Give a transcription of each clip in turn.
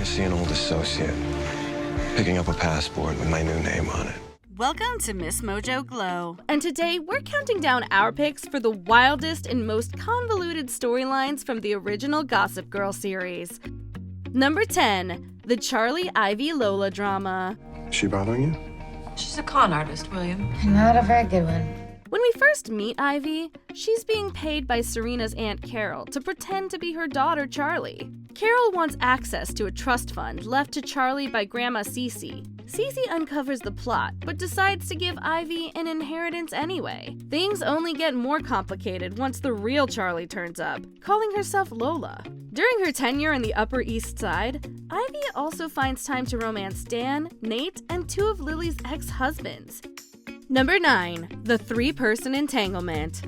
to see an old associate, picking up a passport with my new name on it. Welcome to Miss Mojo Glow. And today we're counting down our picks for the wildest and most convoluted storylines from the original Gossip Girl series. Number 10, the Charlie Ivy Lola drama. Is she bothering you? She's a con artist, William. Not a very good one. When we first meet Ivy, she's being paid by Serena's Aunt Carol to pretend to be her daughter Charlie. Carol wants access to a trust fund left to Charlie by Grandma Cece. Cece uncovers the plot, but decides to give Ivy an inheritance anyway. Things only get more complicated once the real Charlie turns up, calling herself Lola. During her tenure in the Upper East Side, Ivy also finds time to romance Dan, Nate, and two of Lily's ex-husbands. Number 9, the three-person entanglement.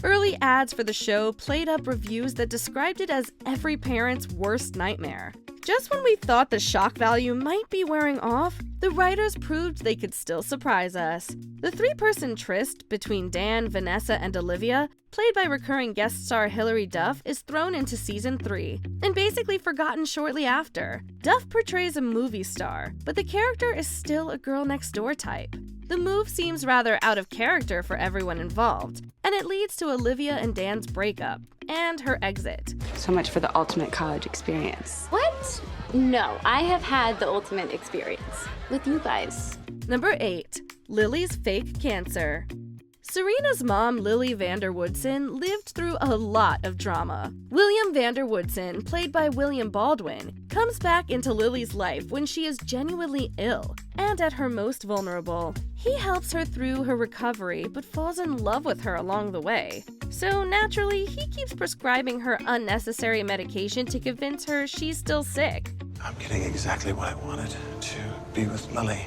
Early ads for the show played up reviews that described it as every parent's worst nightmare. Just when we thought the shock value might be wearing off, the writers proved they could still surprise us. The three-person tryst between Dan, Vanessa, and Olivia, played by recurring guest star Hilary Duff, is thrown into season 3, and basically forgotten shortly after. Duff portrays a movie star, but the character is still a girl-next-door type. The move seems rather out of character for everyone involved, and it leads to Olivia and Dan's breakup, and her exit. So much for the ultimate college experience. What? No, I have had the ultimate experience with you guys. Number 8, Lily's fake cancer. Serena's mom, Lily Vanderwoodson, lived through a lot of drama. William Vanderwoodson, played by William Baldwin, comes back into Lily's life when she is genuinely ill and at her most vulnerable. He helps her through her recovery but falls in love with her along the way. So naturally, he keeps prescribing her unnecessary medication to convince her she's still sick. I'm getting exactly what I wanted, to be with Lily.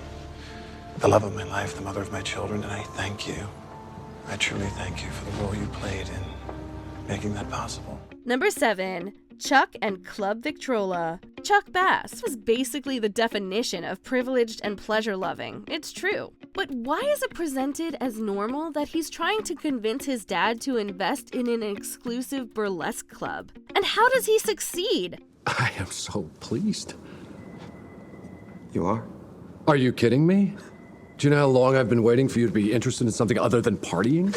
The love of my life, the mother of my children, and I thank you. I truly thank you for the role you played in making that possible. Number 7, Chuck and Club Victrola. Chuck Bass was basically the definition of privileged and pleasure-loving. It's true. But why is it presented as normal that he's trying to convince his dad to invest in an exclusive burlesque club? And how does he succeed? I am so pleased. You are? Are you kidding me? Do you know how long I've been waiting for you to be interested in something other than partying?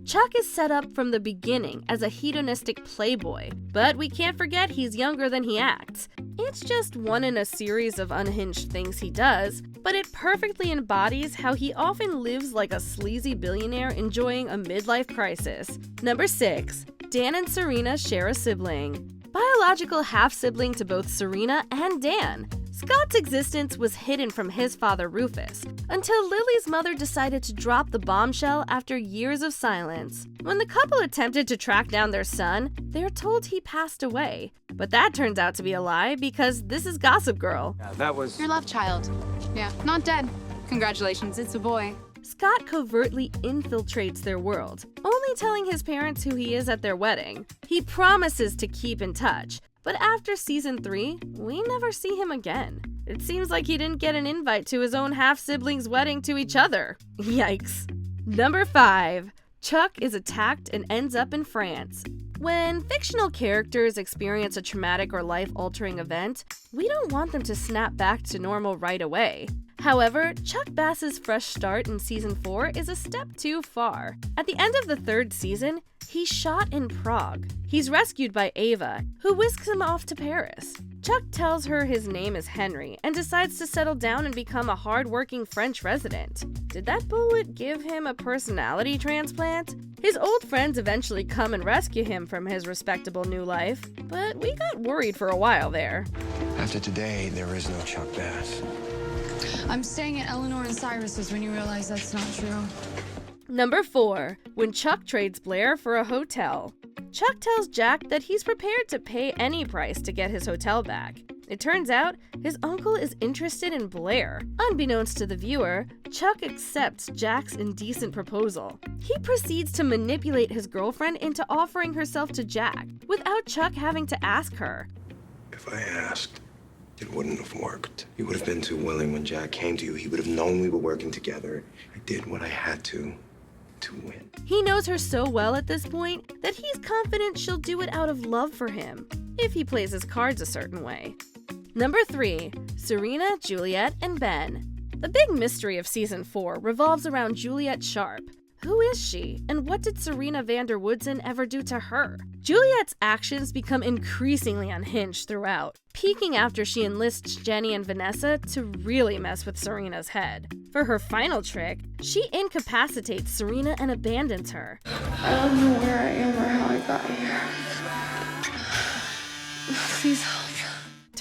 Chuck is set up from the beginning as a hedonistic playboy, but we can't forget he's younger than he acts. It's just one in a series of unhinged things he does, but it perfectly embodies how he often lives like a sleazy billionaire enjoying a midlife crisis. Number 6, Dan and Serena share a sibling. Biological half-sibling to both Serena and Dan, Scott's existence was hidden from his father Rufus, until Lily's mother decided to drop the bombshell after years of silence. When the couple attempted to track down their son, they are told he passed away. But that turns out to be a lie because this is Gossip Girl. That was... Your love child. Yeah, not dead. Congratulations, it's a boy. Scott covertly infiltrates their world, only telling his parents who he is at their wedding. He promises to keep in touch, but after season 3, we never see him again. It seems like he didn't get an invite to his own half-siblings' wedding to each other. Yikes. Number 5, Chuck is attacked and ends up in France. When fictional characters experience a traumatic or life-altering event, we don't want them to snap back to normal right away. However, Chuck Bass's fresh start in season 4 is a step too far. At the end of the 3rd season, he's shot in Prague. He's rescued by Ava, who whisks him off to Paris. Chuck tells her his name is Henry and decides to settle down and become a hard-working French resident. Did that bullet give him a personality transplant? His old friends eventually come and rescue him from his respectable new life, but we got worried for a while there. After today, there is no Chuck Bass. I'm staying at Eleanor and Cyrus's when you realize that's not true. Number 4, when Chuck trades Blair for a hotel. Chuck tells Jack that he's prepared to pay any price to get his hotel back. It turns out his uncle is interested in Blair. Unbeknownst to the viewer, Chuck accepts Jack's indecent proposal. He proceeds to manipulate his girlfriend into offering herself to Jack, without Chuck having to ask her. If I asked, it wouldn't have worked. You would have been too willing when Jack came to you. He would have known we were working together. I did what I had to win. He knows her so well at this point that he's confident she'll do it out of love for him, if he plays his cards a certain way. Number 3. Serena, Juliet, and Ben. The big mystery of Season 4 revolves around Juliet Sharp. Who is she, and what did Serena van der Woodsen ever do to her? Juliet's actions become increasingly unhinged throughout, peaking after she enlists Jenny and Vanessa to really mess with Serena's head. For her final trick, she incapacitates Serena and abandons her. I don't know where I am or how I got here. Please help.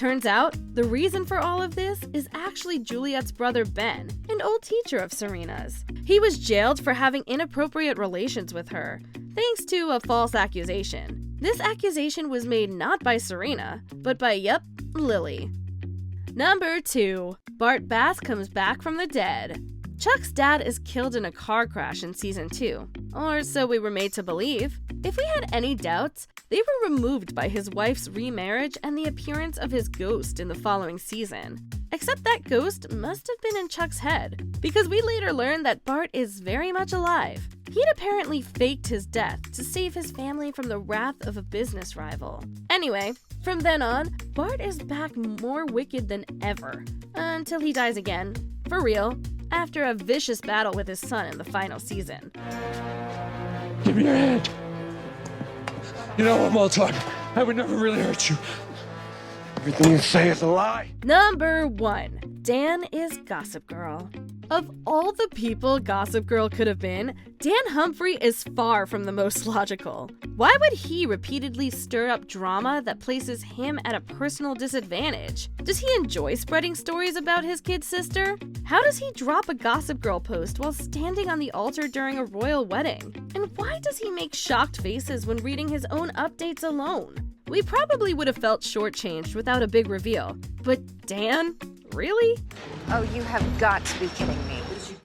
Turns out, the reason for all of this is actually Juliet's brother Ben, an old teacher of Serena's. He was jailed for having inappropriate relations with her, thanks to a false accusation. This accusation was made not by Serena, but by, Lily. Number 2. Bart Bass comes back from the dead. Chuck's dad is killed in a car crash in Season 2, or so we were made to believe. If we had any doubts, they were removed by his wife's remarriage and the appearance of his ghost in the following season. Except that ghost must have been in Chuck's head, because we later learned that Bart is very much alive. He'd apparently faked his death to save his family from the wrath of a business rival. Anyway, from then on, Bart is back more wicked than ever, until he dies again, for real, after a vicious battle with his son in the final season. Give me your hand. You know I'm all talk. I would never really hurt you. Everything you say is a lie. Number 1. Dan is Gossip Girl. Of all the people Gossip Girl could have been, Dan Humphrey is far from the most logical. Why would he repeatedly stir up drama that places him at a personal disadvantage? Does he enjoy spreading stories about his kid sister? How does he drop a Gossip Girl post while standing on the altar during a royal wedding? And why does he make shocked faces when reading his own updates alone? We probably would have felt shortchanged without a big reveal. But Dan? Really? Oh, you have got to be kidding me.